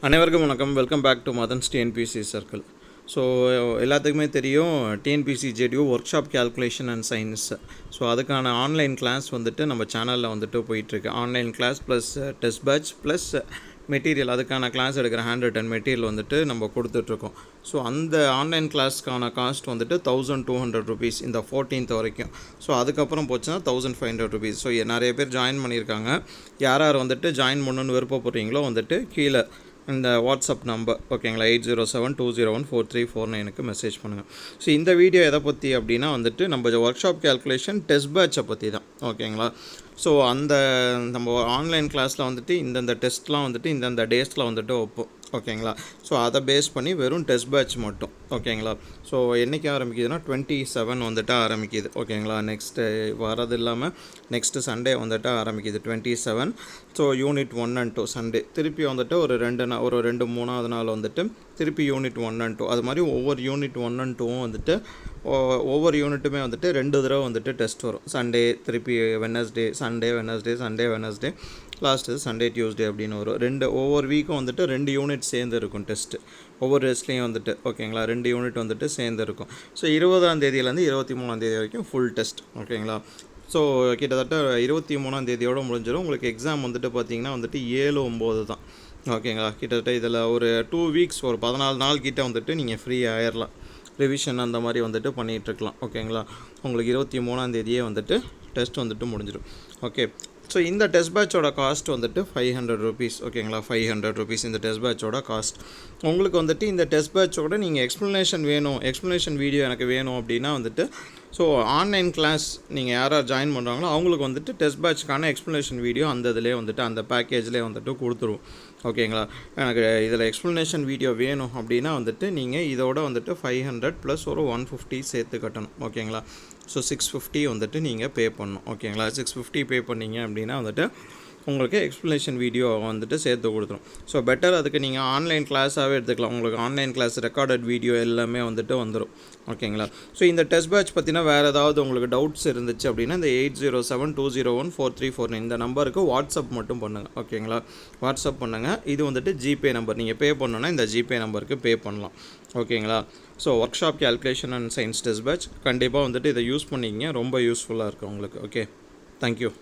அனைவருக்கும் வணக்கம். Welcome back to Madhan's TNPSC circle. So எல்லாத்துக்குமே தெரியும் TNPSC JTO workshop calculation and science. So அதுக்கான ஆன்லைன் கிளாஸ் வந்துட்டு நம்ம சேனலில் வந்துட்டு போயிட்டுருக்கு. Online class plus test batch plus material, அதுக்கான கிளாஸ் எடுக்கிற ஹேண்ட் ரிட்டன் மெட்டீரியல் வந்துட்டு நம்ம கொடுத்துட்ருக்கோம். ஸோ அந்த ஆன்லைன் கிளாஸ்க்கான காஸ்ட் வந்துட்டு 1200 rupees இந்த 14th வரைக்கும். ஸோ அதுக்கப்புறம் போச்சுன்னா 1500 rupees. ஸோ நிறைய பேர் ஜாயின் பண்ணியிருக்காங்க. யார் யார் வந்துட்டு ஜாயின் பண்ணணுன்னு விருப்பப்படுறீங்களோ வந்துட்டு கீழே இந்த வாட்ஸ்அப் நம்பர் ஓகேங்களா 8072014349க்கு மெசேஜ் பண்ணுங்கள். ஸோ இந்த வீடியோ எதை பற்றி அப்படின்னா வந்துட்டு நம்ம ஒர்க் ஷாப் கேல்குலேஷன் டெஸ்ட் பேட்சை பற்றி தான் ஓகேங்களா. ஸோ அந்த நம்ம ஆன்லைன் கிளாஸில் வந்துட்டு இந்தந்த டெஸ்ட்லாம் வந்துட்டு இந்தந்த டேஸில் வந்துட்டு வைப்போம் ஓகேங்களா. ஸோ அதை பேஸ் பண்ணி வெறும் டெஸ்ட் பேட்ச் மட்டும் ஓகேங்களா. ஸோ என்றைக்கு ஆரம்பிக்குதுன்னா 27 வந்துட்டு ஆரம்பிக்குது ஓகேங்களா. நெக்ஸ்ட்டு வரது இல்லாமல் நெக்ஸ்ட்டு சண்டே வந்துட்டு ஆரம்பிக்குது 27. ஸோ யூனிட் 1 and 2 சண்டே திருப்பி வந்துட்டு ஒரு 2-3 நாள் வந்துட்டு திருப்பி யூனிட் 1 and 2. அது மாதிரி ஒவ்வொரு யூனிட் 1 and 2 வந்துட்டு ஒவ்வொரு யூனிட்டுமே வந்துட்டு 2 தடவை வந்துட்டு டெஸ்ட் வரும். சண்டே திருப்பி Wednesday, Sunday Wednesday last Sunday Tuesday அப்படின்னு வரும். ஒவ்வொரு வீக்கும் வந்துட்டு 2 யூனிட் சேர்ந்து இருக்கும் டெஸ்ட்டு. ஒவ்வொரு டெஸ்ட்லேயும் வந்துட்டு ஓகேங்களா 2 யூனிட் வந்துட்டு சேர்ந்து இருக்கும். ஸோ 20ஆம் தேதியிலேருந்து 23ஆம் தேதி வரைக்கும் ஃபுல் டெஸ்ட் ஓகேங்களா. ஸோ கிட்டத்தட்ட 23ஆம் தேதியோடு முடிஞ்சிடும். உங்களுக்கு எக்ஸாம் வந்துட்டு பார்த்திங்கன்னா வந்துட்டு 7-9 தான் ஓகேங்களா. கிட்டத்தட்ட இதில் ஒரு 2 வீக்ஸ் ஒரு 14 நாள் கிட்டே வந்துட்டு நீங்கள் ஃப்ரீ ஆயிடலாம். ரிவிஷன் அந்த மாதிரி வந்துட்டு பண்ணிகிட்ருக்கலாம் ஓகேங்களா. உங்களுக்கு 23ஆம் தேதியே வந்துட்டு டெஸ்ட் வந்துட்டு முடிஞ்சிடும். ஓகே, ஸோ இந்த டெஸ்ட் பேட்சோட காஸ்ட் வந்துட்டு 500 rupees ஓகேங்களா. 500 rupees இந்த டெஸ்ட் பேட்சோட காஸ்ட். உங்களுக்கு வந்துட்டு இந்த டெஸ்ட் பேட்சோட நீங்கள் எக்ஸ்ப்ளனேஷன் வீடியோ எனக்கு வேணும் அப்படின்னா வந்துட்டு ஸோ ஆன்லைன் கிளாஸ் நீங்கள் யார் ஜாயின் பண்ணுறாங்களோ அவங்களுக்கு வந்துட்டு டெஸ்ட் பேட்ச்க்கான எக்ஸ்ப்ளனேஷன் வீடியோ அந்த இதிலே வந்துட்டு அந்த பேக்கேஜ்லேயே வந்துட்டு கொடுத்துருவோம் ஓகேங்களா. எனக்கு இதில் எக்ஸ்ப்ளனேஷன் வீடியோ வேணும் அப்படின்னா வந்துட்டு நீங்கள் இதோட வந்துட்டு 500 + ஒரு 150 சேர்த்து கட்டணும் ஓகேங்களா. ஸோ 650 வந்துட்டு நீங்கள் பே பண்ணணும் ஓகேங்களா. 650 பே பண்ணிங்க அப்படின்னா வந்துட்டு உங்களுக்கு எக்ஸ்ப்ளனேஷன் வீடியோ வந்துட்டு சேர்த்து கொடுத்துரும். ஸோ பெட்டர் அதுக்கு நீங்கள் ஆன்லைன் கிளாஸாகவே எடுத்துக்கலாம். உங்களுக்கு ஆன்லைன் கிளாஸ் ரெக்கார்டட் வீடியோ எல்லாமே வந்துட்டு வந்துடும் ஓகேங்களா. ஸோ இந்த டெஸ்ட் பேட்ச் பற்றினா வேறு ஏதாவது உங்களுக்கு டவுட்ஸ் இருந்துச்சு அப்படின்னா இந்த 8072014349 இந்த நம்பருக்கு வாட்ஸ்அப் மட்டும் பண்ணுங்கள் ஓகேங்களா. வாட்ஸ்அப் பண்ணுங்கள். இது வந்துட்டு ஜிபே நம்பர். நீங்கள் பே பண்ணணுன்னா இந்த ஜிபே நம்பருக்கு பே பண்ணலாம் ஓகேங்களா. So workshop calculation and science test batch கண்டிப்பாக வந்துட்டு இதை யூஸ் பண்ணிக்கிங்க. ரொம்ப யூஸ்ஃபுல்லாக இருக்கும் உங்களுக்கு. Okay, thank you.